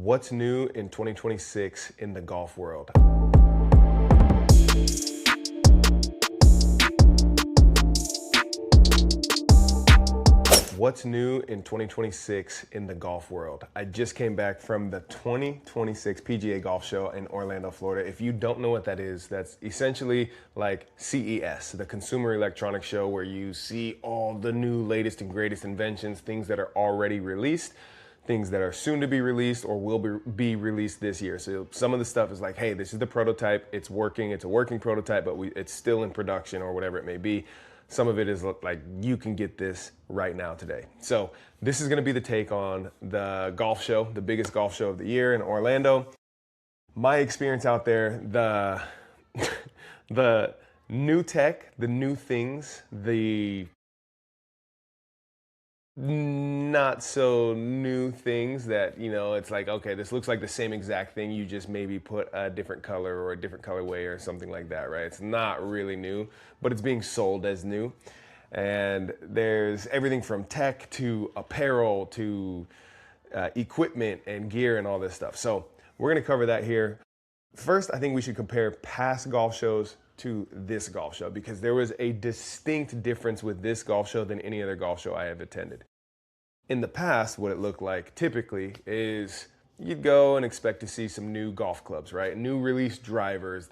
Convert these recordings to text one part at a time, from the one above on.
What's new in 2026 in the golf world? What's new in 2026 in the golf world? I just came back from the 2026 PGA Golf Show in Orlando, Florida. If you don't know what that is, that's essentially like CES, the Consumer Electronics Show, where you see all the new latest and greatest inventions, things that are already released, things that are soon to be released or will be released this year. So some of the stuff is like, hey, this is the prototype, it's working, it's a working prototype, but it's still in production or whatever it may be. Some of it is like, you can get this right now today. So this is gonna be the take on the golf show, the biggest golf show of the year in Orlando. My experience out there, the new tech, the new things, the not so new things that, it's like, okay, this looks like the same exact thing, you just maybe put a different color or a different colorway or something like that, right? It's not really new, but it's being sold as new. And there's everything from tech to apparel to equipment and gear and all this stuff. So we're gonna cover that here. First, I think we should compare past golf shows to this golf show, because there was a distinct difference with this golf show than any other golf show I have attended. In the past, what it looked like typically is you'd go and expect to see some new golf clubs, right? New release drivers.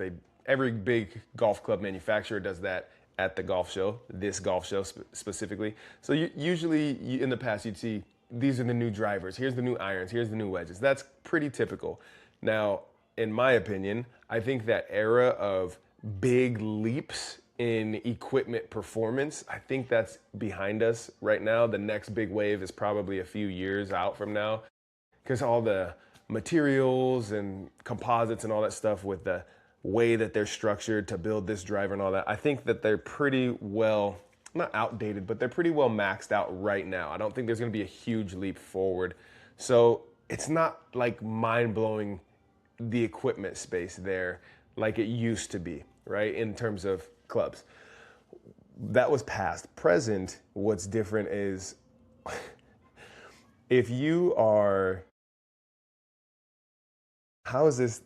Every big golf club manufacturer does that at the golf show, this golf show specifically. So usually in the past, you'd see these are the new drivers. Here's the new irons. Here's the new wedges. That's pretty typical. Now, in my opinion, I think that era of big leaps in equipment performance, I think that's behind us right now. The next big wave is probably a few years out from now, because all the materials and composites and all that stuff with the way that they're structured to build this driver and all that, I think that they're pretty well, not outdated, but they're pretty well maxed out right now. I don't think there's going to be a huge leap forward. So it's not like mind-blowing the equipment space there like it used to be, right? In terms of clubs. That was past. Present, what's different is if you are, how is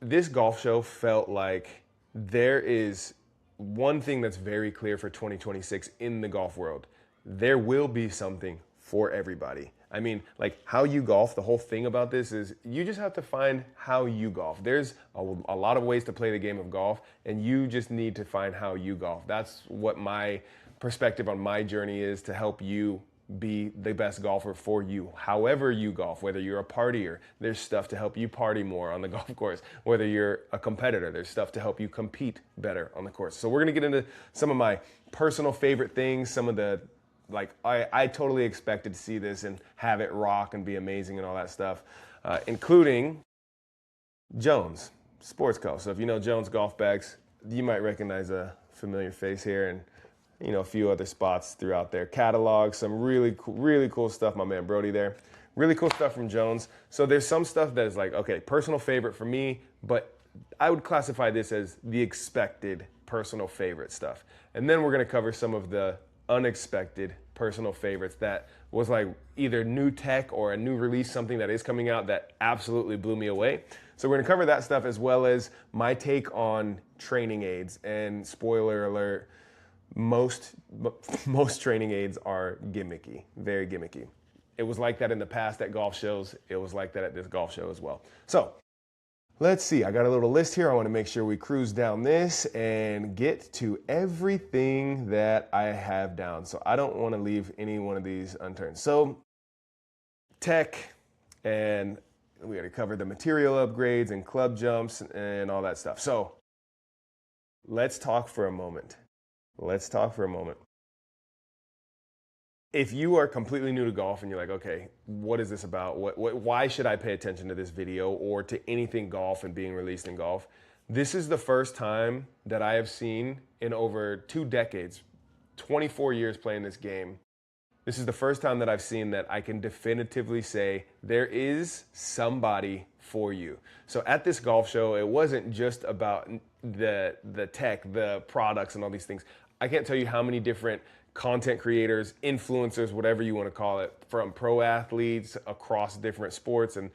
this golf show felt like there is one thing that's very clear for 2026 in the golf world. There will be something for everybody. I mean, like how you golf, the whole thing about this is you just have to find how you golf. There's a lot of ways to play the game of golf, and you just need to find how you golf. That's what my perspective on my journey is, to help you be the best golfer for you. However you golf, whether you're a partier, there's stuff to help you party more on the golf course. Whether you're a competitor, there's stuff to help you compete better on the course. So we're gonna get into some of my personal favorite things, some of the I totally expected to see this and have it rock and be amazing and all that stuff, including Jones Sports Co. So if you know Jones Golf Bags, you might recognize a familiar face here, and a few other spots throughout their catalog. Some really cool stuff. My man Brody there. Really cool stuff from Jones. So there's some stuff that is like, okay, personal favorite for me, but I would classify this as the expected personal favorite stuff. And then we're going to cover some of the unexpected personal favorites that was like either new tech or a new release, something that is coming out that absolutely blew me away. So we're gonna cover that stuff, as well as my take on training aids. And spoiler alert, most training aids are gimmicky, very gimmicky. It was like that in the past at golf shows. It was like that at this golf show as well. So let's see, I got a little list here. I want to make sure we cruise down this and get to everything that I have down. So I don't want to leave any one of these unturned. So tech, and we got to cover the material upgrades and club jumps and all that stuff. So let's talk for a moment. If you are completely new to golf and you're like, okay, what is this about? Why should I pay attention to this video or to anything golf and being released in golf? This is the first time that I have seen in over 2 decades, 24 years playing this game. This is the first time that I've seen that I can definitively say there is somebody for you. So at this golf show, it wasn't just about the tech, the products and all these things. I can't tell you how many different content creators, influencers, whatever you want to call it, from pro athletes across different sports and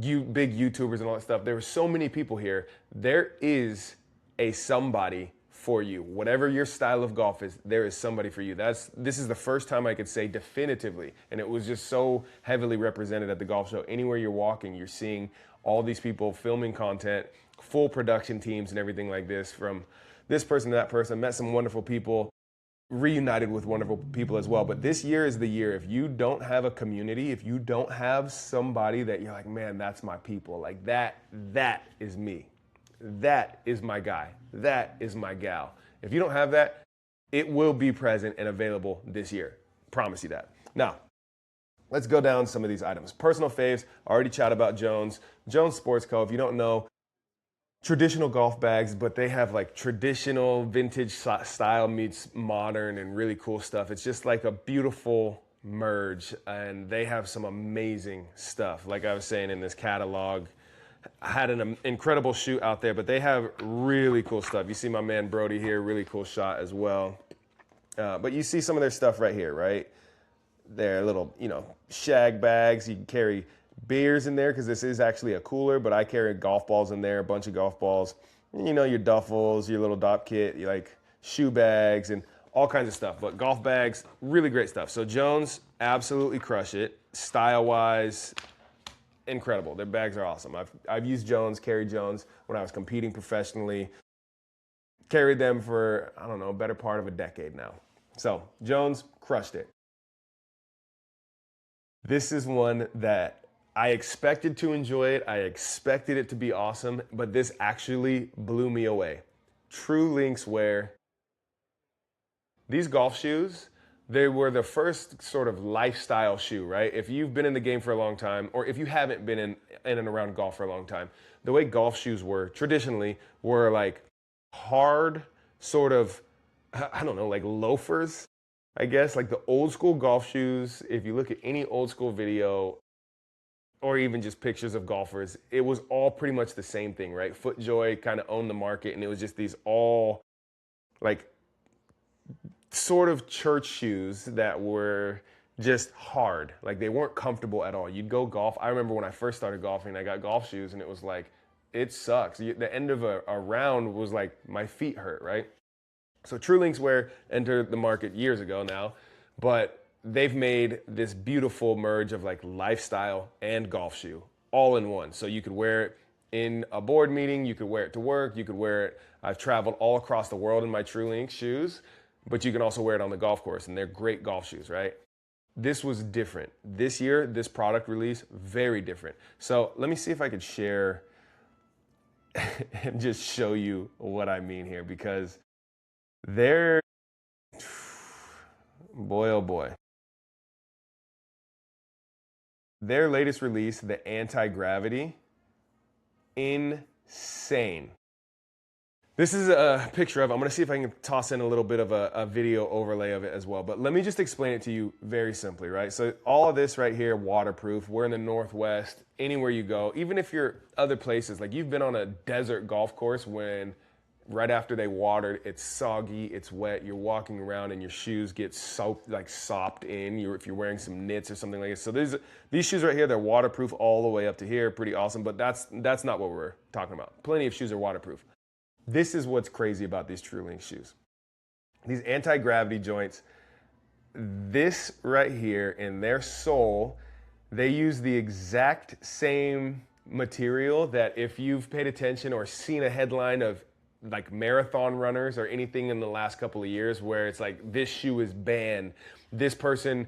you big YouTubers and all that stuff. There were so many people here. There is a somebody for you. Whatever your style of golf is, there is somebody for you. This is the first time I could say definitively, and it was just so heavily represented at the golf show. Anywhere you're walking, you're seeing all these people filming content, full production teams and everything like this, from this person to that person. Met some wonderful people, reunited with wonderful people as well. But this year is the year. If you don't have a community, if you don't have somebody that you're like, man, that's my people, like that is me. That is my guy. That is my gal. If you don't have that, it will be present and available this year. Promise you that. Now, let's go down some of these items. Personal faves, I already chatted about Jones. Jones Sports Co. If you don't know, traditional golf bags, but they have like traditional vintage style meets modern and really cool stuff. It's just like a beautiful merge, and they have some amazing stuff. Like I was saying, in this catalog, I had an incredible shoot out there, but they have really cool stuff. You see my man Brody here, really cool shot as well. But you see some of their stuff right here, right? They're little, shag bags. You can carry beers in there because this is actually a cooler, but I carry golf balls in there, a bunch of golf balls. Your duffels, your little dop kit, you like shoe bags and all kinds of stuff. But golf bags, really great stuff. So Jones, absolutely crush it. Style-wise, incredible. Their bags are awesome. I've used Jones, carried Jones when I was competing professionally. Carried them for, I don't know, a better part of a decade now. So Jones, crushed it. This is one that I expected to enjoy it. I expected it to be awesome, but this actually blew me away. True Links Wear. These golf shoes, they were the first sort of lifestyle shoe, right? If you've been in the game for a long time, or if you haven't been in and around golf for a long time, the way golf shoes were traditionally were like hard sort of, I don't know, like loafers, I guess, like the old school golf shoes. If you look at any old school video or even just pictures of golfers, it was all pretty much the same thing, right? FootJoy kind of owned the market, and it was just these all like sort of church shoes that were just hard. Like they weren't comfortable at all. You'd go golf. I remember when I first started golfing, I got golf shoes and it was like, it sucks. The end of a round was like, my feet hurt, right? So True Links Wear entered the market years ago now, but they've made this beautiful merge of like lifestyle and golf shoe all in one. So you could wear it in a board meeting, you could wear it to work, you could wear it. I've traveled all across the world in my True Links shoes, but you can also wear it on the golf course, and they're great golf shoes, right? This was different. This year, this product release, very different. So let me see if I could share and just show you what I mean here, because they're, boy, oh boy. Their latest release, the Anti-Gravity, insane. This is a picture of, I'm gonna see if I can toss in a little bit of a video overlay of it as well, but let me just explain it to you very simply, right? So all of this right here, waterproof. We're in the Northwest, anywhere you go, even if you're other places, like you've been on a desert golf course when right after they watered, it's soggy, it's wet, you're walking around and your shoes get soaked, like sopped in, if you're wearing some knits or something like this. So these shoes right here, they're waterproof all the way up to here, pretty awesome, but that's not what we're talking about. Plenty of shoes are waterproof. This is what's crazy about these True Links shoes. These anti-gravity joints, this right here in their sole, they use the exact same material that if you've paid attention or seen a headline of like marathon runners or anything in the last couple of years where it's like, this shoe is banned. This person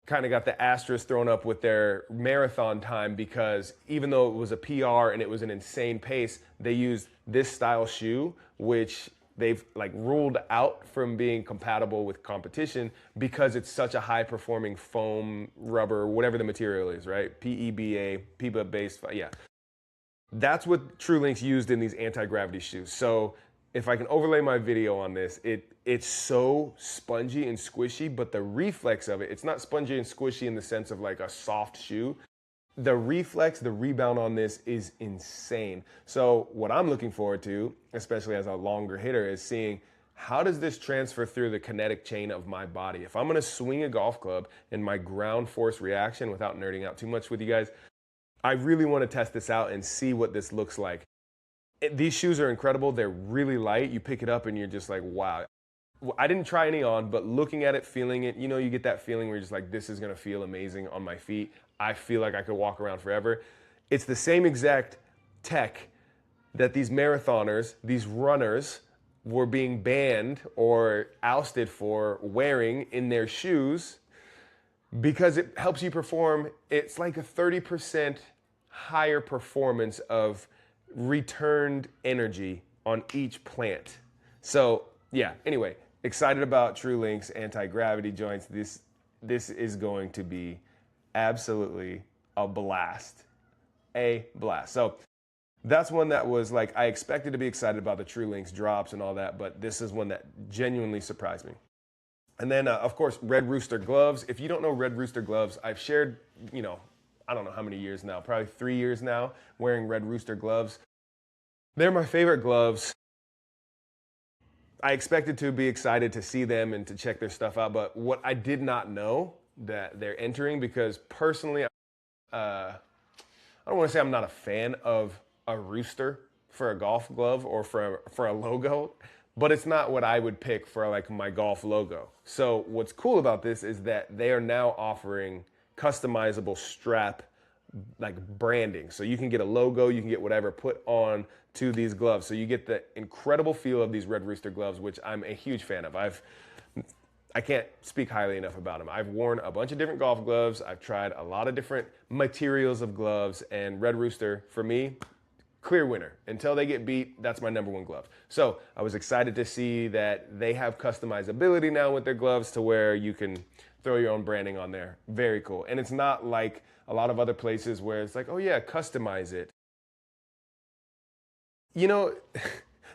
kind of got the asterisk thrown up with their marathon time because even though it was a PR and it was an insane pace, they used this style shoe, which they've like ruled out from being compatible with competition because it's such a high performing foam, rubber, whatever the material is, right? PEBA based, yeah. That's what True Links used in these anti-gravity shoes. So if I can overlay my video on this, it's so spongy and squishy, but the reflex of it, it's not spongy and squishy in the sense of like a soft shoe. The reflex, the rebound on this is insane. So what I'm looking forward to, especially as a longer hitter, is seeing how does this transfer through the kinetic chain of my body? If I'm going to swing a golf club and my ground force reaction, without nerding out too much with you guys, I really want to test this out and see what this looks like. These shoes are incredible. They're really light. You pick it up and you're just like, wow. I didn't try any on, but looking at it, feeling it, you know, you get that feeling where you're just like, this is going to feel amazing on my feet. I feel like I could walk around forever. It's the same exact tech that these marathoners, these runners, were being banned or ousted for wearing in their shoes, because it helps you perform. It's like a 30% higher performance of returned energy on each plant. So yeah, anyway, excited about TrueLink's anti-gravity joints. This is going to be absolutely a blast. A blast. So that's one that was like, I expected to be excited about the TrueLink's drops and all that, but this is one that genuinely surprised me. And then, of course, Red Rooster gloves. If you don't know Red Rooster gloves, I've shared, you know, I don't know how many years now, probably 3 years now, wearing Red Rooster gloves. They're my favorite gloves. I expected to be excited to see them and to check their stuff out, but what I did not know that they're entering, because personally, I don't want to say I'm not a fan of a rooster for a golf glove or for a logo, but it's not what I would pick for like my golf logo. So what's cool about this is that they are now offering customizable strap like branding. So you can get a logo, you can get whatever put on to these gloves. So you get the incredible feel of these Red Rooster gloves, which I'm a huge fan of. I can't speak highly enough about them. I've worn a bunch of different golf gloves. I've tried a lot of different materials of gloves, and Red Rooster, for me, clear winner. Until they get beat, that's my #1 glove. So I was excited to see that they have customizability now with their gloves to where you can throw your own branding on there. Very cool. And it's not like a lot of other places where it's like, oh yeah, customize it. You know,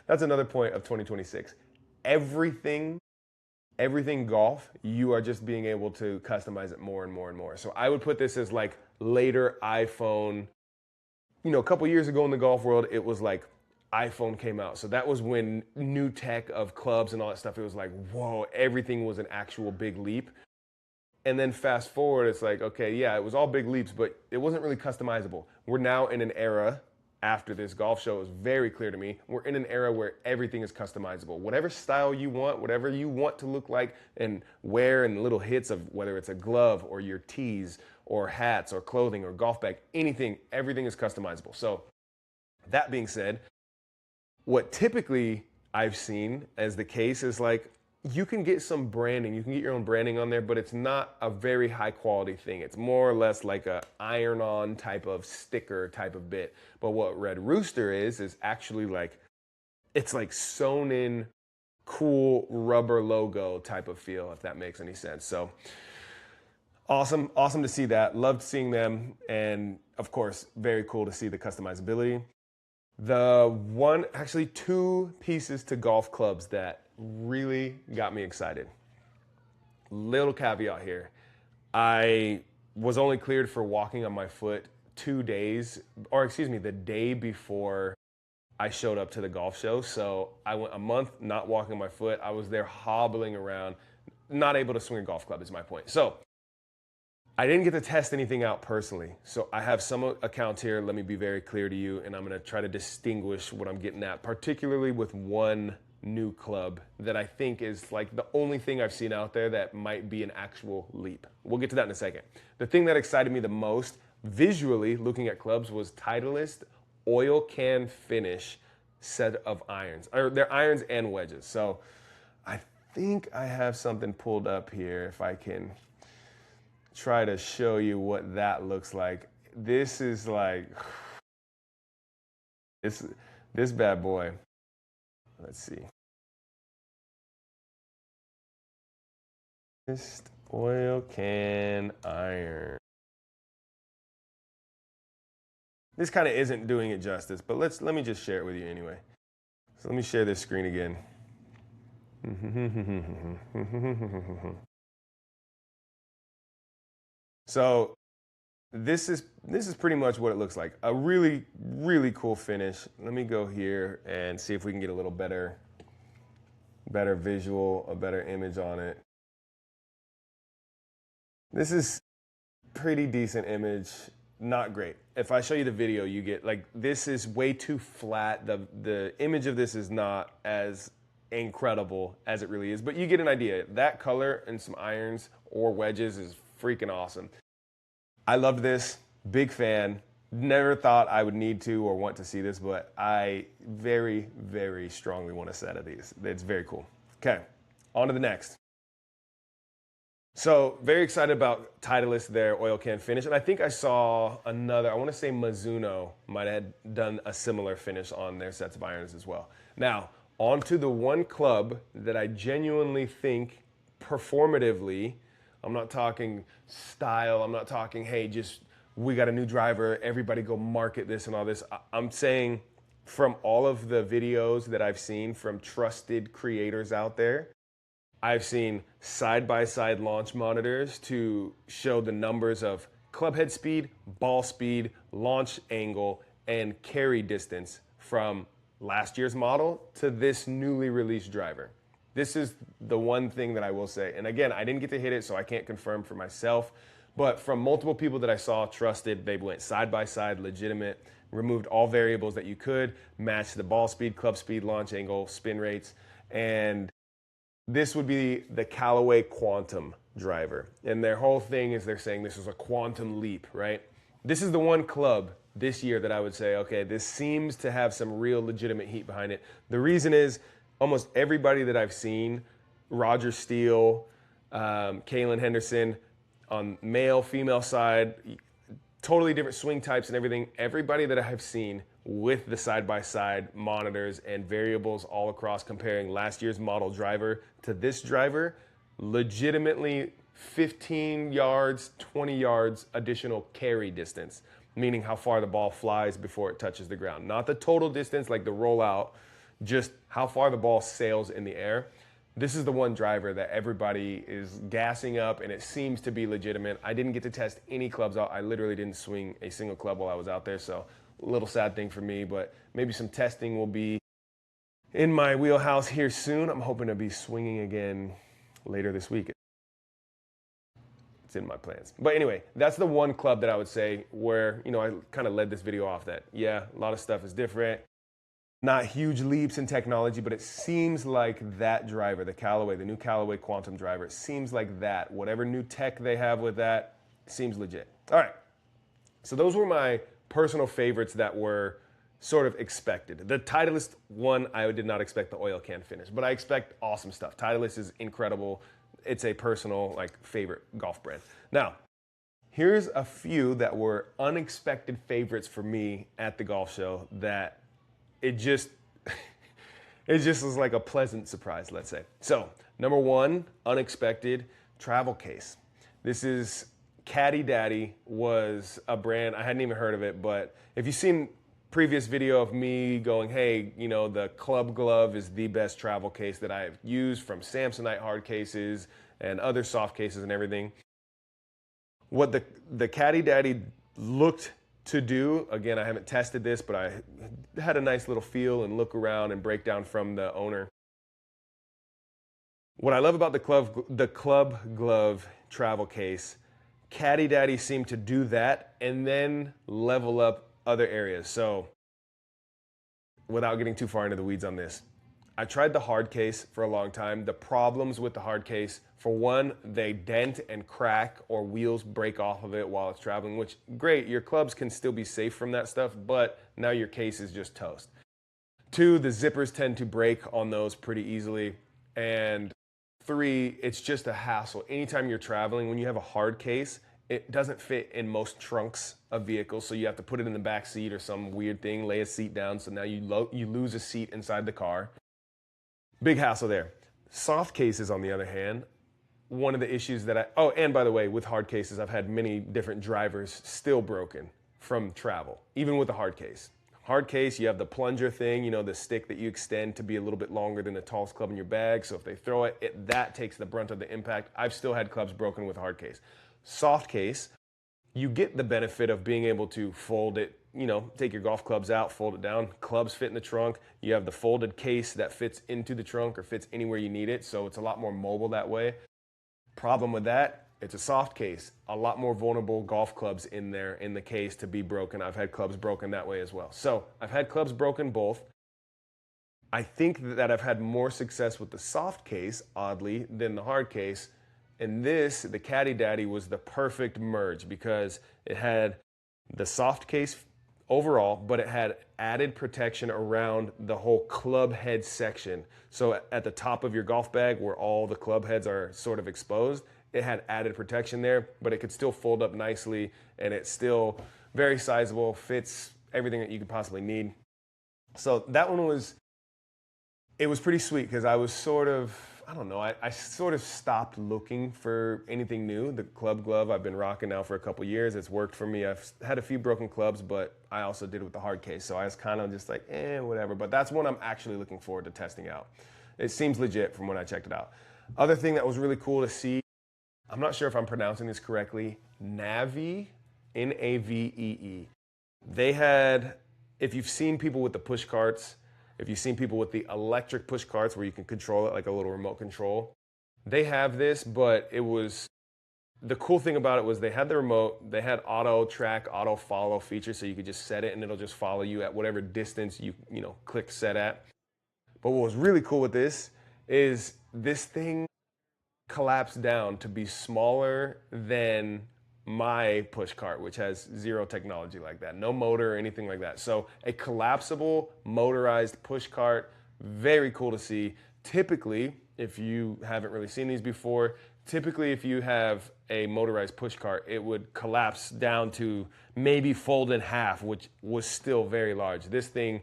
that's another point of 2026. Everything golf, you are just being able to customize it more and more and more. So I would put this as like later iPhone. You know, a couple years ago in the golf world, it was like iPhone came out. So that was when new tech of clubs and all that stuff, it was like, whoa, everything was an actual big leap. And then fast forward, it's like, okay, yeah, it was all big leaps, but it wasn't really customizable. We're now in an era, after this golf show, is very clear to me, we're in an era where everything is customizable. Whatever style you want, whatever you want to look like and wear, and little hits of whether it's a glove or your tees or hats or clothing or golf bag, anything, everything is customizable. So that being said, what typically I've seen as the case is like, you can get some branding, you can get your own branding on there, but it's not a very high quality thing. It's more or less like a iron-on type of sticker type of bit. But what Red Rooster is actually like, it's like sewn in cool rubber logo type of feel, if that makes any sense. So awesome to see that. Loved seeing them. And of course, very cool to see the customizability. Actually 2 pieces to golf clubs that really got me excited. Little caveat here. I was only cleared for walking on my foot 2 days, or excuse me, the day before I showed up to the golf show. So I went a month not walking on my foot. I was there hobbling around, not able to swing a golf club is my point. So I didn't get to test anything out personally. So I have some accounts here. Let me be very clear to you, and I'm going to try to distinguish what I'm getting at, particularly with one new club that I think is like the only thing I've seen out there that might be an actual leap. We'll get to that in a second. The thing that excited me the most visually looking at clubs was Titleist oil can finish set of irons, or they're irons and wedges. So I think I have something pulled up here if I can try to show you what that looks like. This is like this bad boy. Let's see. Just oil can iron. This kind of isn't doing it justice, but let me just share it with you anyway. So let me share this screen again. So this is pretty much what it looks like. A really, really cool finish. Let me go here and see if we can get a little better better visual, a better image on it. This is pretty decent image, not great. If I show you the video, you get like, this is way too flat. The image of this is not as incredible as it really is, but you get an idea. That color and some irons or wedges is freaking awesome. I loved this, big fan. Never thought I would need to or want to see this, but I very, very strongly want a set of these. It's very cool. Okay, on to the next. So very excited about Titleist, their oil can finish. And I think I saw another, I want to say Mizuno might have done a similar finish on their sets of irons as well. Now, on to the one club that I genuinely think performatively, I'm not talking style, I'm not talking, hey, just we got a new driver, everybody go market this and all this. I'm saying from all of the videos that I've seen from trusted creators out there, I've seen side-by-side launch monitors to show the numbers of club head speed, ball speed, launch angle, and carry distance from last year's model to this newly released driver. This is the one thing that I will say. And again, I didn't get to hit it, so I can't confirm for myself. But from multiple people that I saw trusted, they went side-by-side, legitimate, removed all variables that you could, matched the ball speed, club speed, launch angle, spin rates, and this would be the Callaway Quantum driver. And their whole thing is they're saying this is a quantum leap, right? This is the one club this year that I would say, okay, this seems to have some real legitimate heat behind it. The reason is almost everybody that I've seen, Roger Steele, Kalen Henderson, on male, female side, totally different swing types and everything. Everybody that I have seen with the side-by-side monitors and variables all across comparing last year's model driver to this driver, legitimately 15 yards, 20 yards additional carry distance, meaning how far the ball flies before it touches the ground. Not the total distance like the rollout, just how far the ball sails in the air. This is the one driver that everybody is gassing up, and it seems to be legitimate. I didn't get to test any clubs out. I literally didn't swing a single club while I was out there, so a little sad thing for me, but maybe some testing will be in my wheelhouse here soon. I'm hoping to be swinging again later this week. It's in my plans. But anyway, that's the one club that I would say where, you know, I kind of led this video off that, yeah, a lot of stuff is different. Not huge leaps in technology, but it seems like that driver, the Callaway, the new Callaway Quantum driver, it seems like that. Whatever new tech they have with that seems legit. All right. So those were my personal favorites that were sort of expected. The Titleist one, I did not expect the oil can finish, but I expect awesome stuff. Titleist is incredible. It's a personal, like, favorite golf brand. Now, here's a few that were unexpected favorites for me at the golf show that it just was like a pleasant surprise, let's say. So, number one, unexpected, travel case. This is Caddy Daddy, was a brand, I hadn't even heard of it, but if you've seen previous video of me going, hey, you know, the Club Glove is the best travel case that I've used from Samsonite hard cases and other soft cases and everything. What the Caddy Daddy looked to do, again, I haven't tested this, but I had a nice little feel and look around and breakdown from the owner. What I love about the Club Glove travel case, Caddy Daddy seemed to do that and then level up other areas. So without getting too far into the weeds on this, I tried the hard case for a long time. The problems with the hard case, for one, they dent and crack or wheels break off of it while it's traveling, which, great, your clubs can still be safe from that stuff, but now your case is just toast. Two, the zippers tend to break on those pretty easily. And three, it's just a hassle. Anytime you're traveling, when you have a hard case, it doesn't fit in most trunks of vehicles, so you have to put it in the back seat or some weird thing, lay a seat down, so now you lose a seat inside the car. Big hassle there. Soft cases, on the other hand, one of the issues that oh, and by the way, with hard cases, I've had many different drivers still broken from travel, even with a hard case. Hard case, you have the plunger thing, you know, the stick that you extend to be a little bit longer than the tallest club in your bag, so if they throw it, that takes the brunt of the impact. I've still had clubs broken with a hard case. Soft case, you get the benefit of being able to fold it take your golf clubs out, fold it down, clubs fit in the trunk. You have the folded case that fits into the trunk or fits anywhere you need it. So it's a lot more mobile that way. Problem with that, it's a soft case. A lot more vulnerable golf clubs in there in the case to be broken. I've had clubs broken that way as well. So I've had clubs broken both. I think that I've had more success with the soft case, oddly, than the hard case. And this, the Caddy Daddy, was the perfect merge because it had the soft case overall, but it had added protection around the whole club head section. So at the top of your golf bag where all the club heads are sort of exposed, it had added protection there, but it could still fold up nicely and it's still very sizable, fits everything that you could possibly need. So that one was pretty sweet because I was I sort of stopped looking for anything new. The club glove I've been rocking now for a couple years. It's worked for me. I've had a few broken clubs, but I also did it with the hard case. So I was kind of just like, whatever. But that's one I'm actually looking forward to testing out. It seems legit from when I checked it out. Other thing that was really cool to see, I'm not sure if I'm pronouncing this correctly, Navee, Navee. They had, if you've seen people with the push carts, if you've seen people with the electric push carts where you can control it like a little remote control, they have this, but the cool thing about it was they had the remote, they had auto track, auto follow feature, so you could just set it and it'll just follow you at whatever distance you click set at. But what was really cool with this is this thing collapsed down to be smaller than my push cart, which has zero technology like that, no motor or anything like that. So a collapsible motorized push cart, very cool to see. Typically, if you haven't really seen these before, if you have a motorized push cart, it would collapse down to maybe fold in half, which was still very large. This thing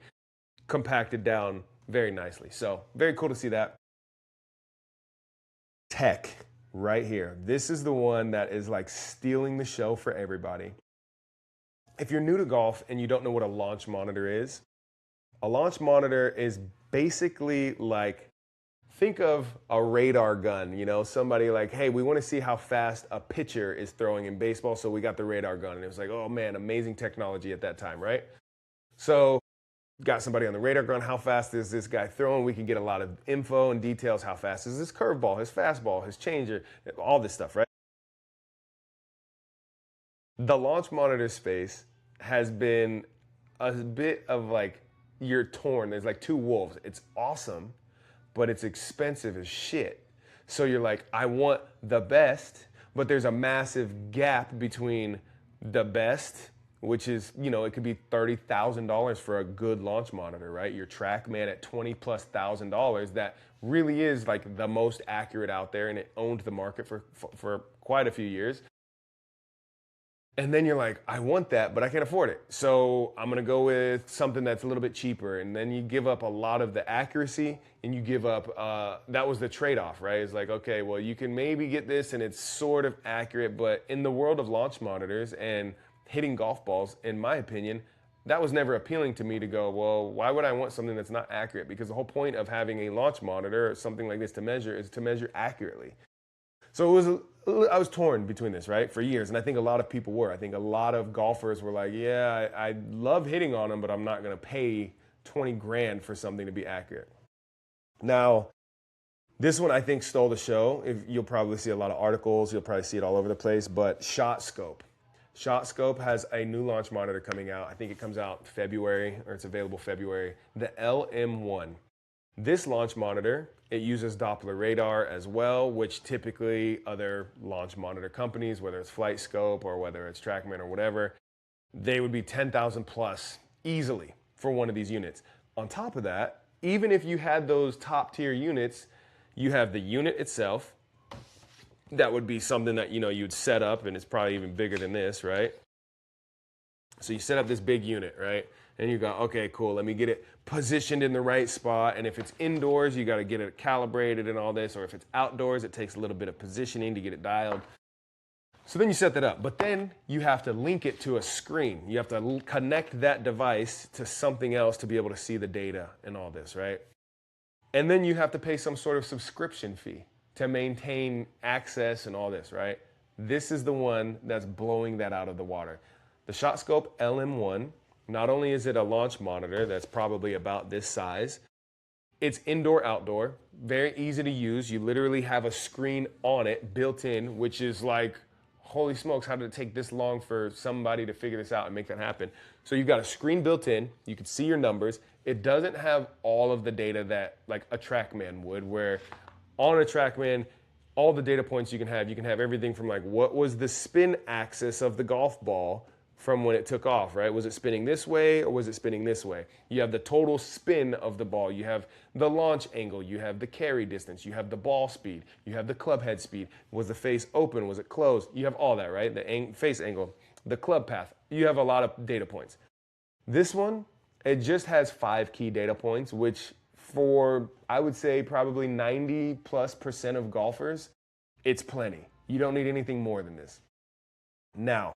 compacted down very nicely. So very cool to see that. Tech. Right here. This is the one that is like stealing the show for everybody. If you're new to golf and you don't know what a launch monitor is basically like, think of a radar gun, somebody like, hey, we want to see how fast a pitcher is throwing in baseball, so we got the radar gun. And it was like, oh man, amazing technology at that time, right? So got somebody on the radar gun, how fast is this guy throwing? We can get a lot of info and details. How fast is this curveball, his fastball, his changer, all this stuff, right? The launch monitor space has been a bit of like, you're torn. There's like two wolves. It's awesome, but it's expensive as shit. So you're like, I want the best, but there's a massive gap between the best, which is, it could be $30,000 for a good launch monitor, right? Your TrackMan at $20,000+, that really is like the most accurate out there, and it owned the market for quite a few years. And then you're like, I want that, but I can't afford it. So I'm gonna go with something that's a little bit cheaper. And then you give up a lot of the accuracy, and you give up, that was the trade-off, right? It's like, okay, well, you can maybe get this and it's sort of accurate, but in the world of launch monitors and hitting golf balls, in my opinion, that was never appealing to me to go, well, why would I want something that's not accurate? Because the whole point of having a launch monitor or something like this to measure is to measure accurately. So I was torn between this, right, for years, and I think a lot of people were. I think a lot of golfers were like, yeah, I love hitting on them, but I'm not gonna pay 20 grand for something to be accurate. Now, this one I think stole the show. You'll probably see a lot of articles, you'll probably see it all over the place, but Shot Scope. Shot Scope has a new launch monitor coming out. I think it comes out February, or it's available February, the LM1. This launch monitor, it uses Doppler radar as well, which typically other launch monitor companies, whether it's Flight Scope or whether it's TrackMan or whatever, they would be 10,000 plus easily for one of these units. On top of that, even if you had those top tier units, you have the unit itself. That would be something that, you'd set up, and it's probably even bigger than this, right? So you set up this big unit, right? And you go, okay, cool, let me get it positioned in the right spot. And if it's indoors, you got to get it calibrated and all this. Or if it's outdoors, it takes a little bit of positioning to get it dialed. So then you set that up. But then you have to link it to a screen. You have to connect that device to something else to be able to see the data and all this, right? And then you have to pay some sort of subscription fee to maintain access and all this, right? This is the one that's blowing that out of the water. The Shot Scope LM1 Not only is it a launch monitor that's probably about this size, it's indoor, outdoor, very easy to use. You literally have a screen on it built in, which is like, holy smokes, how did it take this long for somebody to figure this out and make that happen? So you've got a screen built in, you can see your numbers. It doesn't have all of the data that like a TrackMan would, where on a TrackMan, all the data points you can have everything from like what was the spin axis of the golf ball from when it took off, right? Was it spinning this way or was it spinning this way? You have the total spin of the ball. You have the launch angle. You have the carry distance. You have the ball speed. You have the club head speed. Was the face open? Was it closed? You have all that, right? The face angle, the club path. You have a lot of data points. This one, it just has 5 key data points, which for, I would say, probably 90+% of golfers, it's plenty. You don't need anything more than this. Now,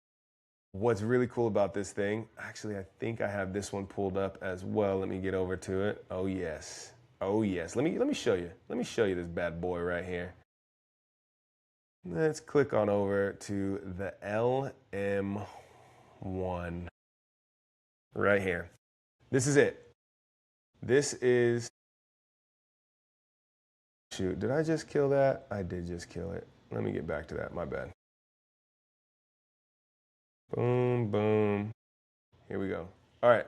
what's really cool about this thing, actually, I think I have this one pulled up as well. Let me get over to it. Oh, yes. Oh, yes. Let me show you. Let me show you this bad boy right here. Let's click on over to the LM1 right here. This is it. This is, shoot, did I just kill that? I did just kill it. Let me get back to that. My bad. Boom, boom. Here we go. All right.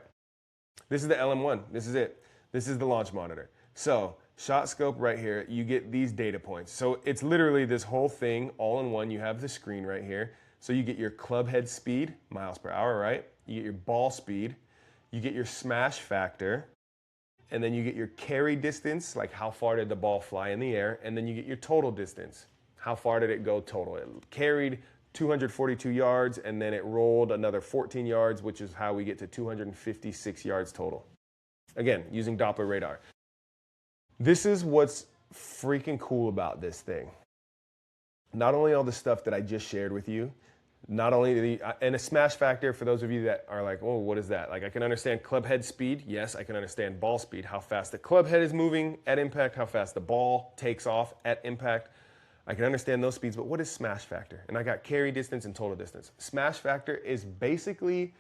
This is the LM1. This is it. This is the launch monitor. So, Shot Scope right here, you get these data points. So, it's literally this whole thing all in one. You have the screen right here. So, you get your club head speed, miles per hour, right? You get your ball speed. You get your smash factor. And then you get your carry distance, like how far did the ball fly in the air. And then you get your total distance. How far did it go total? It carried 242 yards, and then it rolled another 14 yards, which is how we get to 256 yards total. Again, using Doppler radar. This is what's freaking cool about this thing. Not only all the stuff that I just shared with you, not only and a smash factor, for those of you that are like, oh, what is that? Like, I can understand club head speed. Yes, I can understand ball speed, how fast the club head is moving at impact, how fast the ball takes off at impact. I can understand those speeds, but what is smash factor? And I got carry distance and total distance. Smash factor is basically,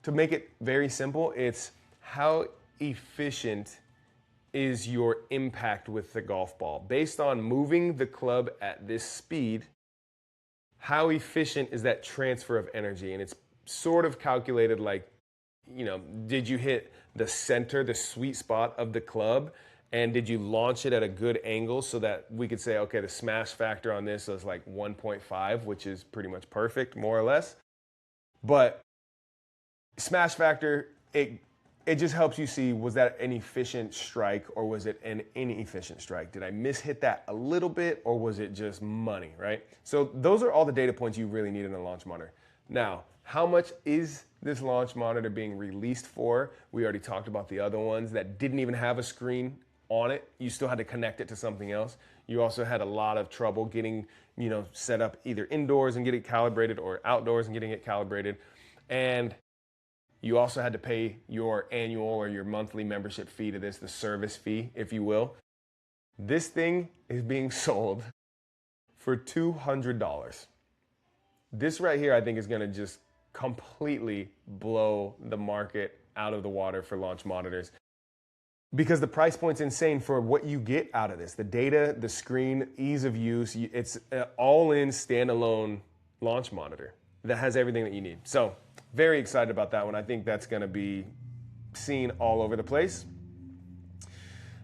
to make it very simple, it's how efficient is your impact with the golf ball. Based on moving the club at this speed, how efficient is that transfer of energy? And it's sort of calculated like, you know, did you hit the center, the sweet spot of the club? And did you launch it at a good angle so that we could say, okay, the smash factor on this is like 1.5, which is pretty much perfect, more or less. But smash factor, it just helps you see, was that an efficient strike or was it an inefficient strike? Did I mishit that a little bit or was it just money, right? So those are all the data points you really need in a launch monitor. Now, how much is this launch monitor being released for? We already talked about the other ones that didn't even have a screen on it. You still had to connect it to something else. You also had a lot of trouble getting, you know, set up either indoors and get it calibrated or outdoors and getting it calibrated. And you also had to pay your annual or your monthly membership fee to this, the service fee, if you will. This thing is being sold for $200. This right here, I think, is going to just completely blow the market out of the water for launch monitors, because the price point's insane for what you get out of this. The data, the screen, ease of use. It's an all-in standalone launch monitor that has everything that you need. So very excited about that one. I think that's going to be seen all over the place.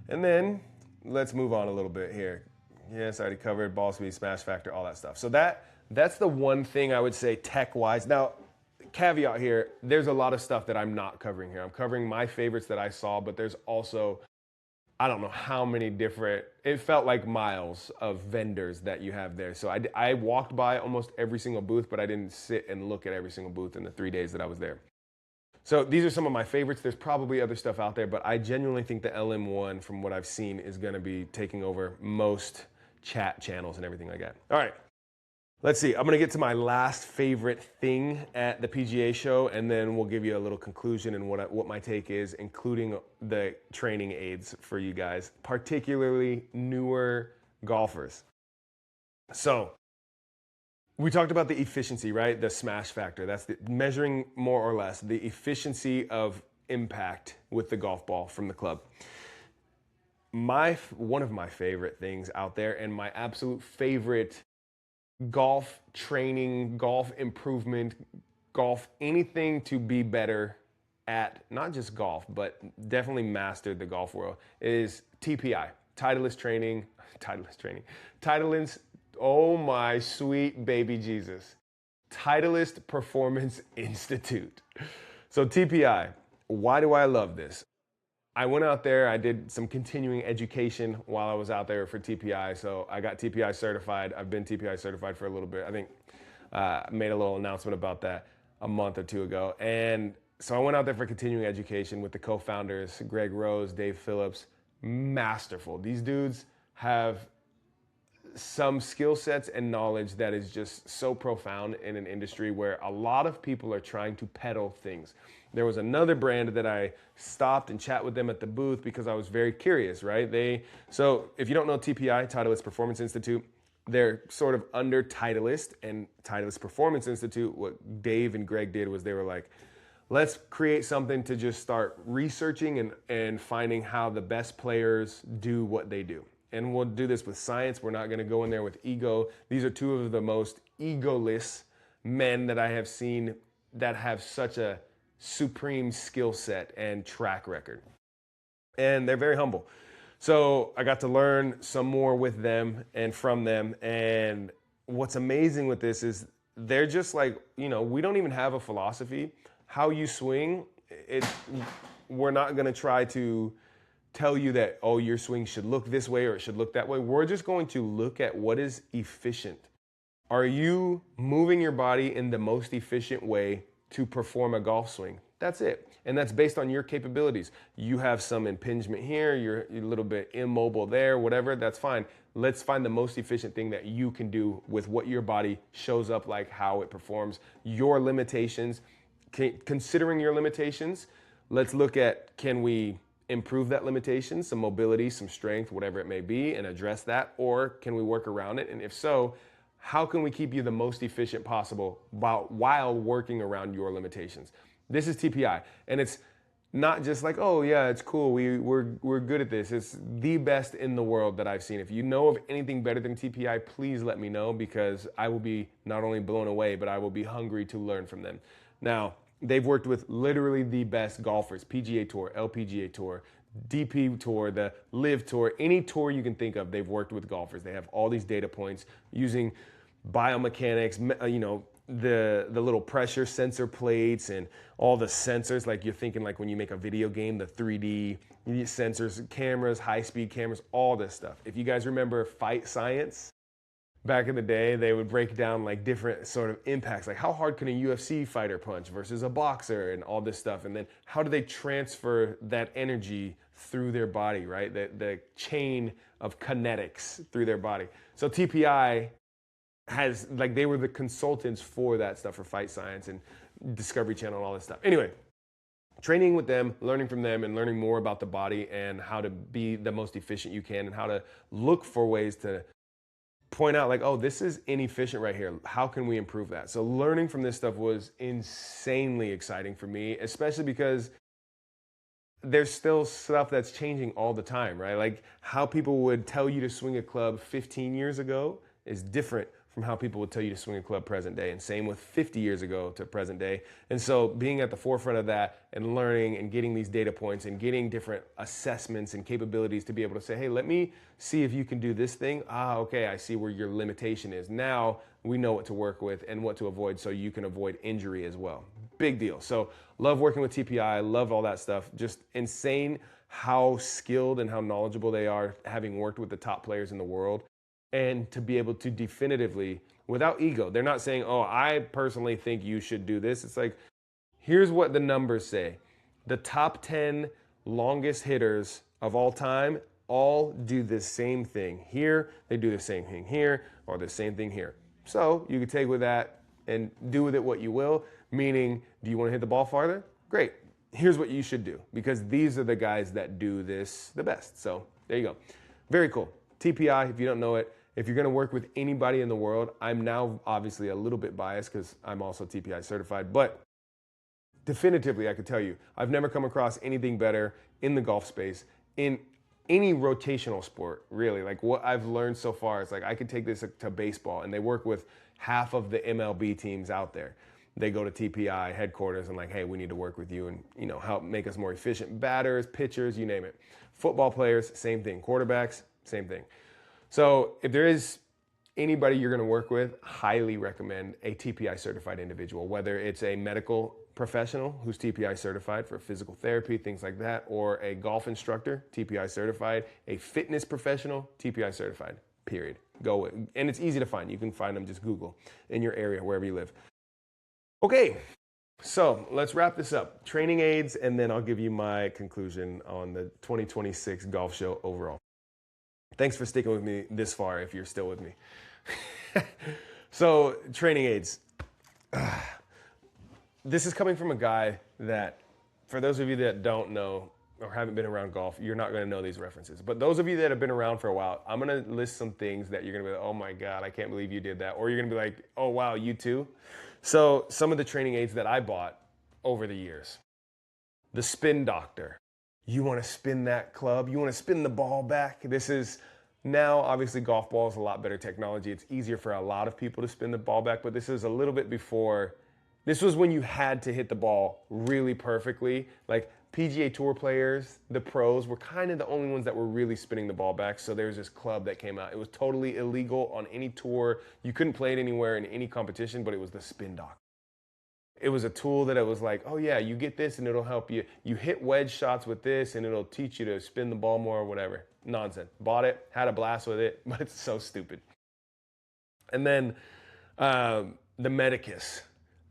And then let's move on a little bit here. Yes, I already covered ball speed, smash factor, all that stuff. So that's the one thing I would say tech-wise. Now, caveat here, there's a lot of stuff that I'm not covering here. I'm covering my favorites that I saw, but there's also, I don't know how many different, it felt like miles of vendors that you have there. So I walked by almost every single booth, but I didn't sit and look at every single booth in the 3 days that I was there. So these are some of my favorites. There's probably other stuff out there, but I genuinely think the LM1, from what I've seen, is going to be taking over most chat channels and everything like that. All right. Let's see, I'm going to get to my last favorite thing at the PGA Show, and then we'll give you a little conclusion and what my take is, including the training aids for you guys, particularly newer golfers. So, We talked about the efficiency, right? The smash factor. That's the measuring more or less the efficiency of impact with the golf ball from the club. One of my favorite things out there, and my absolute favorite golf training, golf improvement, golf anything to be better at, not just golf, but definitely mastered the golf world, is TPI, Titleist Training, Titleist, oh my sweet baby Jesus, Titleist Performance Institute. So TPI, why do I love this? I went out there, I did some continuing education while I was out there for TPI. So I got TPI certified. I've been TPI certified for a little bit. I think I made a little announcement about that a month or two ago. And so I went out there for continuing education with the co-founders, Greg Rose, Dave Phillips, masterful. These dudes have some skill sets and knowledge that is just so profound in an industry where a lot of people are trying to peddle things. There was another brand that I stopped and chat with them at the booth because I was very curious, right? So if you don't know TPI, Titleist Performance Institute, they're sort of under Titleist, and Titleist Performance Institute, what Dave and Greg did was they were like, let's create something to just start researching and finding how the best players do what they do. And we'll do this with science. We're not going to go in there with ego. These are two of the most egoless men that I have seen that have such a supreme skill set and track record. And they're very humble. So I got to learn some more with them and from them. And what's amazing with this is they're just like, we don't even have a philosophy. How you swing, we're not going to try to tell you that, oh, your swing should look this way or it should look that way. We're just going to look at what is efficient. Are you moving your body in the most efficient way to perform a golf swing? That's it. And that's based on your capabilities. You have some impingement here, you're a little bit immobile there, whatever, that's fine. Let's find the most efficient thing that you can do with what your body shows up like, how it performs, your limitations. Considering your limitations, let's look at, can we improve that limitation, some mobility, some strength, whatever it may be, and address that? Or can we work around it? And if so, how can we keep you the most efficient possible while working around your limitations? This is TPI. And it's not just like, oh yeah, it's cool, we're good at this. It's the best in the world that I've seen. If you know of anything better than TPI, please let me know, because I will be not only blown away, but I will be hungry to learn from them. Now, they've worked with literally the best golfers, PGA Tour, LPGA Tour, DP Tour, the Live Tour, any tour you can think of, they've worked with golfers. They have all these data points using biomechanics, the little pressure sensor plates and all the sensors, like you're thinking like when you make a video game, the 3D sensors, cameras, high-speed cameras, all this stuff. If you guys remember Fight Science, back in the day, they would break down like different sort of impacts, like how hard can a UFC fighter punch versus a boxer and all this stuff. And then how do they transfer that energy through their body, right? The chain of kinetics through their body. So TPI has, like, they were the consultants for that stuff for Fight Science and Discovery Channel and all this stuff. Anyway, training with them, learning from them, and learning more about the body and how to be the most efficient you can and how to look for ways to point out like, oh, this is inefficient right here. How can we improve that? So learning from this stuff was insanely exciting for me, especially because there's still stuff that's changing all the time, right? Like how people would tell you to swing a club 15 years ago is different from how people would tell you to swing a club present day, and same with 50 years ago to present day. And so being at the forefront of that and learning and getting these data points and getting different assessments and capabilities to be able to say, hey, let me see if you can do this thing. Okay, I see where your limitation is. Now we know what to work with and what to avoid so you can avoid injury as well. Big deal. So love working with TPI, love all that stuff. Just insane how skilled and how knowledgeable they are, having worked with the top players in the world. And to be able to definitively, without ego, they're not saying, oh, I personally think you should do this. It's like, here's what the numbers say. The top 10 longest hitters of all time all do the same thing here. They do the same thing here, or the same thing here. So you can take with that and do with it what you will, meaning, do you want to hit the ball farther? Great. Here's what you should do, because these are the guys that do this the best. So there you go. Very cool. TPI, if you don't know it, if you're going to work with anybody in the world, I'm now obviously a little bit biased because I'm also TPI certified, but definitively I could tell you, I've never come across anything better in the golf space, in any rotational sport, really. Like what I've learned so far, it's like I could take this to baseball, and they work with half of the MLB teams out there. They go to TPI headquarters and like, hey, we need to work with you and, you know, help make us more efficient. Batters, pitchers, you name it. Football players, same thing. Quarterbacks, same thing. So if there is anybody you're going to work with, highly recommend a TPI certified individual, whether it's a medical professional who's TPI certified for physical therapy, things like that, or a golf instructor, TPI certified, a fitness professional, TPI certified, period. Go with, and it's easy to find. You can find them, just Google in your area, wherever you live. Okay, so let's wrap this up. Training aids, and then I'll give you my conclusion on the 2026 golf show overall. Thanks for sticking with me this far if you're still with me. So, training aids. This is coming from a guy that, for those of you that don't know or haven't been around golf, you're not going to know these references. But those of you that have been around for a while, I'm going to list some things that you're going to be like, oh my God, I can't believe you did that. Or you're going to be like, oh wow, you too? So some of the training aids that I bought over the years. The Spin Doctor. You want to spin that club? You want to spin the ball back? This is now, obviously, golf ball is a lot better technology. It's easier for a lot of people to spin the ball back, but this is a little bit before. This was when you had to hit the ball really perfectly. Like PGA Tour players, the pros were kind of the only ones that were really spinning the ball back. So there's this club that came out. It was totally illegal on any tour. You couldn't play it anywhere in any competition, but it was the Spin Doctor. It was a tool that it was like, oh yeah, you get this and it'll help you. You hit wedge shots with this and it'll teach you to spin the ball more or whatever. Nonsense. Bought it, had a blast with it, but it's so stupid. And then the Medicus.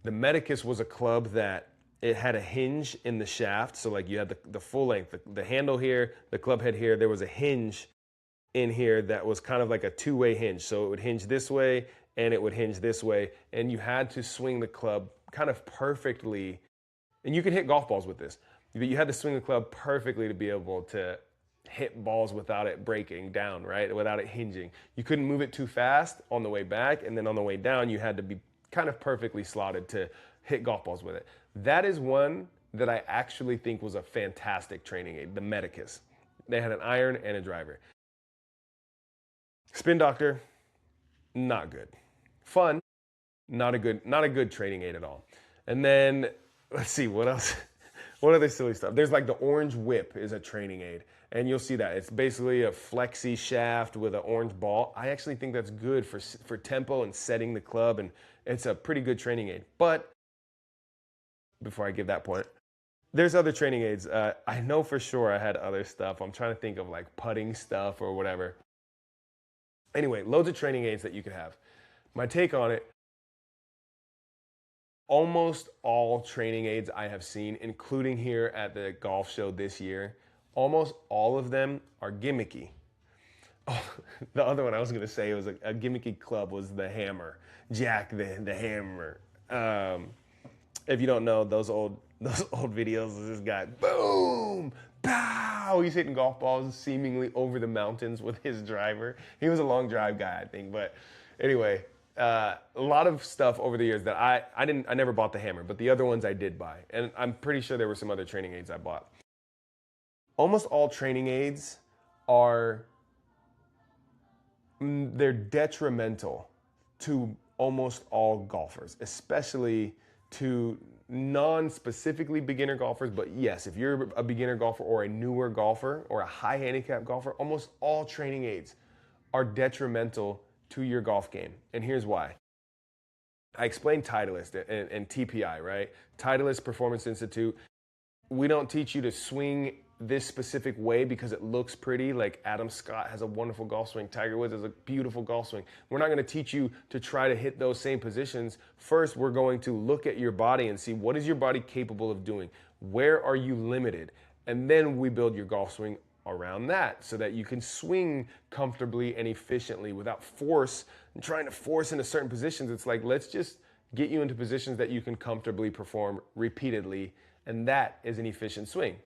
The Medicus was a club that it had a hinge in the shaft. So like you had the full length, the handle here, the club head here. There was a hinge in here that was kind of like a two-way hinge. So it would hinge this way and it would hinge this way. And you had to swing the club kind of perfectly. And you could hit golf balls with this, but you had to swing the club perfectly to be able to hit balls without it breaking down, right? Without it hinging. You couldn't move it too fast on the way back, and then on the way down, you had to be kind of perfectly slotted to hit golf balls with it. That is one that I actually think was a fantastic training aid, the Medicus. They had an iron and a driver. Spin Doctor, not good. Fun, not a good training aid at all. And then, let's see, what else? What other silly stuff? There's like the Orange Whip is a training aid. And you'll see that. It's basically a flexi shaft with an orange ball. I actually think that's good for tempo and setting the club, and it's a pretty good training aid. But before I give that point, there's other training aids. I know for sure I had other stuff. I'm trying to think of like putting stuff or whatever. Anyway, loads of training aids that you could have. My take on it, almost all training aids I have seen, including here at the golf show this year, almost all of them are gimmicky. Oh, the other one I was going to say was a gimmicky club was the Hammer. Jack the Hammer. If you don't know, those old videos of this guy, boom, pow, he's hitting golf balls seemingly over the mountains with his driver. He was a long drive guy, I think. But anyway, a lot of stuff over the years that I never bought the Hammer, but the other ones I did buy. And I'm pretty sure there were some other training aids I bought. Almost all training aids they're detrimental to almost all golfers, especially to non-specifically beginner golfers. But yes, if you're a beginner golfer or a newer golfer or a high handicap golfer, almost all training aids are detrimental to your golf game. And here's why. I explained Titleist and TPI, right? Titleist Performance Institute. We don't teach you to swing this specific way because it looks pretty. Like Adam Scott has a wonderful golf swing. Tiger Woods has a beautiful golf swing. We're not going to teach you to try to hit those same positions. First, we're going to look at your body and see what is your body capable of doing. Where are you limited? And then we build your golf swing around that so that you can swing comfortably and efficiently without force and trying to force into certain positions. It's like, let's just get you into positions that you can comfortably perform repeatedly. And that is an efficient swing.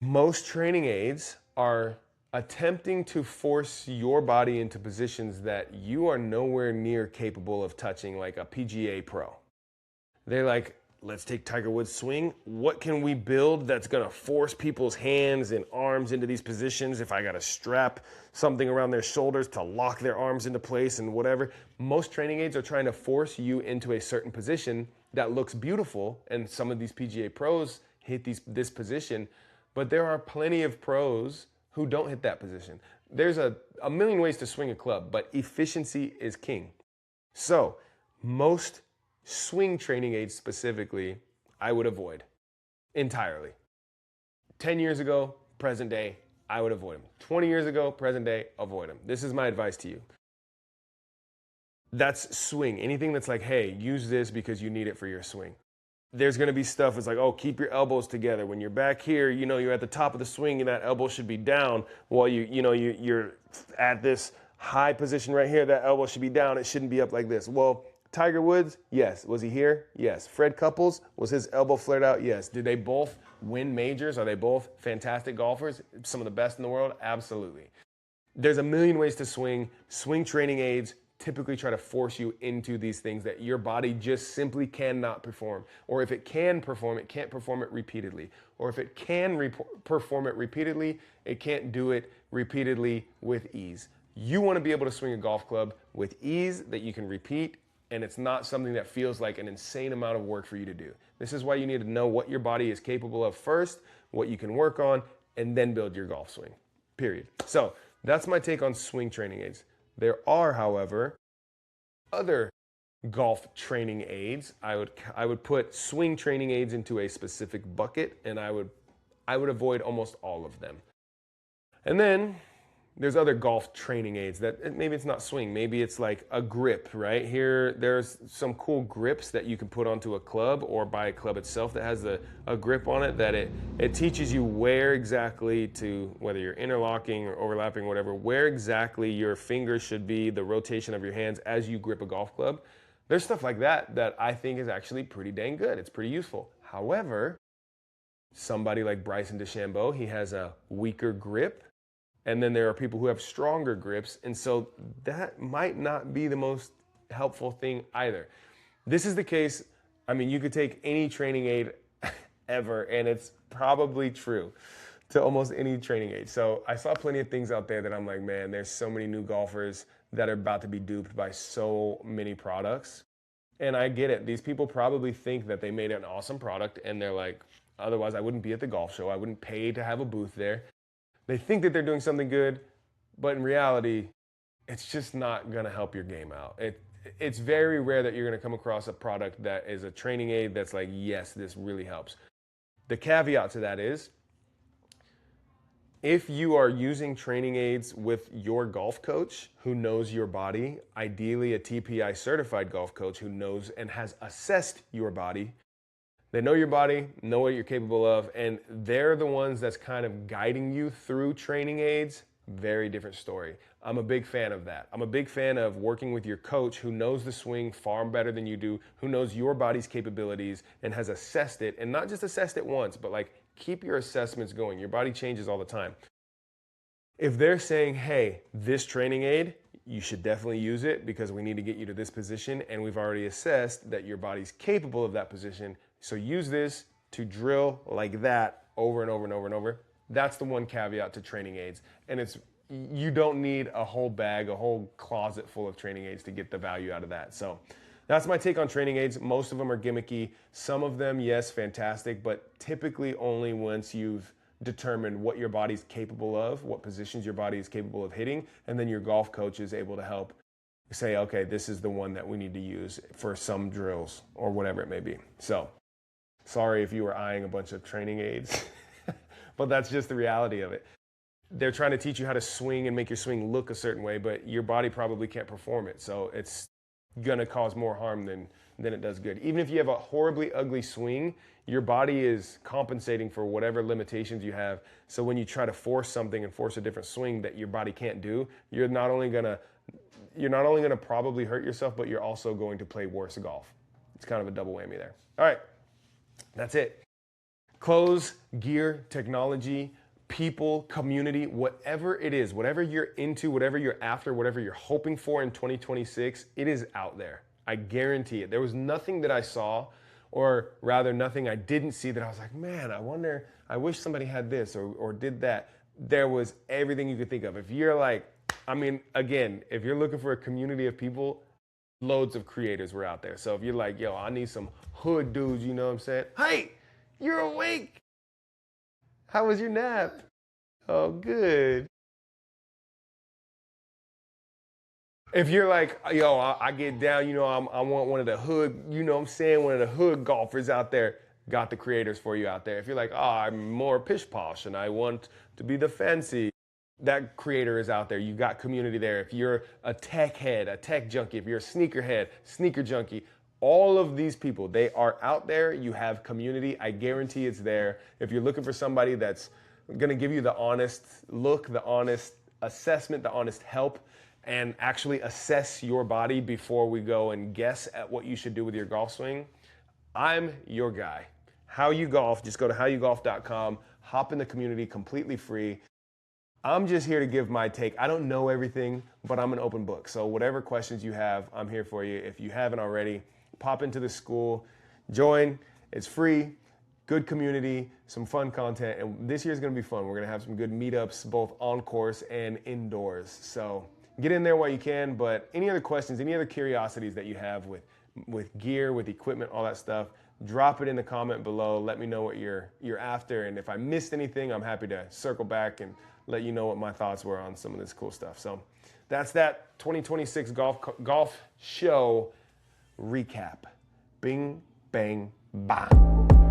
Most training aids are attempting to force your body into positions that you are nowhere near capable of touching, like a PGA pro. They're like, let's take Tiger Woods' swing. What can we build that's going to force people's hands and arms into these positions? If I got to strap something around their shoulders to lock their arms into place and whatever. Most training aids are trying to force you into a certain position that looks beautiful. And some of these PGA pros hit this position, but there are plenty of pros who don't hit that position. There's a million ways to swing a club, but efficiency is king. So most swing training aids specifically, I would avoid entirely. 10 years ago, present day, I would avoid them. 20 years ago, present day, avoid them. This is my advice to you. That's swing. Anything that's like, hey, use this because you need it for your swing. There's going to be stuff that's like, oh, keep your elbows together. When you're back here, you're at the top of the swing and that elbow should be down while you're at this high position right here. That elbow should be down. It shouldn't be up like this. Well, Tiger Woods, yes. Was he here? Yes. Fred Couples, was his elbow flared out? Yes. Did they both win majors? Are they both fantastic golfers? Some of the best in the world? Absolutely. There's a million ways to swing. Swing training aids typically try to force you into these things that your body just simply cannot perform. Or if it can perform, it can't perform it repeatedly. Or if it can perform it repeatedly, it can't do it repeatedly with ease. You want to be able to swing a golf club with ease that you can repeat, and it's not something that feels like an insane amount of work for you to do. This is why you need to know what your body is capable of first, what you can work on, and then build your golf swing, period. So that's my take on swing training aids. There are, however, other golf training aids. I would put swing training aids into a specific bucket, and I would avoid almost all of them. And then there's other golf training aids that maybe it's not swing, maybe it's like a grip, right? Here, there's some cool grips that you can put onto a club or buy a club itself that has a grip on it that it teaches you where exactly to, whether you're interlocking or overlapping, whatever, where exactly your fingers should be, the rotation of your hands as you grip a golf club. There's stuff like that I think is actually pretty dang good. It's pretty useful. However, somebody like Bryson DeChambeau, he has a weaker grip. And then there are people who have stronger grips, and so that might not be the most helpful thing either. This is the case, you could take any training aid ever, and it's probably true to almost any training aid. So I saw plenty of things out there that I'm like, man, there's so many new golfers that are about to be duped by so many products. And I get it. These people probably think that they made an awesome product, and they're like, otherwise I wouldn't be at the golf show. I wouldn't pay to have a booth there. They think that they're doing something good, but in reality, it's just not going to help your game out. It's very rare that you're going to come across a product that is a training aid that's like, yes, this really helps. The caveat to that is, if you are using training aids with your golf coach who knows your body, ideally a TPI certified golf coach who knows and has assessed your body, they know your body, know what you're capable of, and they're the ones that's kind of guiding you through training aids. Very different story. I'm a big fan of that. I'm a big fan of working with your coach who knows the swing far better than you do, who knows your body's capabilities and has assessed it, and not just assessed it once, but like keep your assessments going. Your body changes all the time. If they're saying, hey, this training aid, you should definitely use it because we need to get you to this position, and we've already assessed that your body's capable of that position, so use this to drill like that over and over and over and over. That's the one caveat to training aids. And you don't need a whole bag, a whole closet full of training aids to get the value out of that. So that's my take on training aids. Most of them are gimmicky. Some of them, yes, fantastic, but typically only once you've determined what your body's capable of, what positions your body is capable of hitting, and then your golf coach is able to help say, okay, this is the one that we need to use for some drills or whatever it may be. So sorry if you were eyeing a bunch of training aids, but that's just the reality of it. They're trying to teach you how to swing and make your swing look a certain way, but your body probably can't perform it. So it's going to cause more harm than it does good. Even if you have a horribly ugly swing, your body is compensating for whatever limitations you have. So when you try to force something and force a different swing that your body can't do, you're not only going to probably hurt yourself, but you're also going to play worse golf. It's kind of a double whammy there. All right. That's it. Clothes, gear, technology, people, community, whatever it is, whatever you're into, whatever you're after, whatever you're hoping for in 2026, it is out there. I guarantee it. There was nothing that I saw, or rather nothing I didn't see that I was like, man, I wish somebody had this or did that. There was everything you could think of. If you're like, I mean, again, if you're looking for a community of people, loads of creators were out there. So if you're like, yo, I need some hood dudes, you know what I'm saying? Hey, you're awake. How was your nap? Oh, good. If you're like, yo, I get down, you know, I want one of the hood, you know what I'm saying, one of the hood golfers out there, got the creators for you out there. If you're like, oh, I'm more pish posh and I want to be the fancy, that creator is out there. You got community there. If you're a tech head, a tech junkie, if you're a sneaker head, sneaker junkie, all of these people, they are out there. You have community. I guarantee it's there. If you're looking for somebody that's going to give you the honest look, the honest assessment, the honest help, and actually assess your body before we go and guess at what you should do with your golf swing, I'm your guy. How You Golf, just go to howyougolf.com, hop in the community completely free. I'm just here to give my take. I don't know everything, but I'm an open book. So whatever questions you have, I'm here for you. If you haven't already, pop into the school, join. It's free, good community, some fun content, and this year's gonna be fun. We're gonna have some good meetups, both on course and indoors. So get in there while you can, but any other questions, any other curiosities that you have with gear, with equipment, all that stuff, drop it in the comment below. Let me know what you're after, and if I missed anything, I'm happy to circle back and let you know what my thoughts were on some of this cool stuff. So that's that 2026 golf show recap. Bing, bang, bang.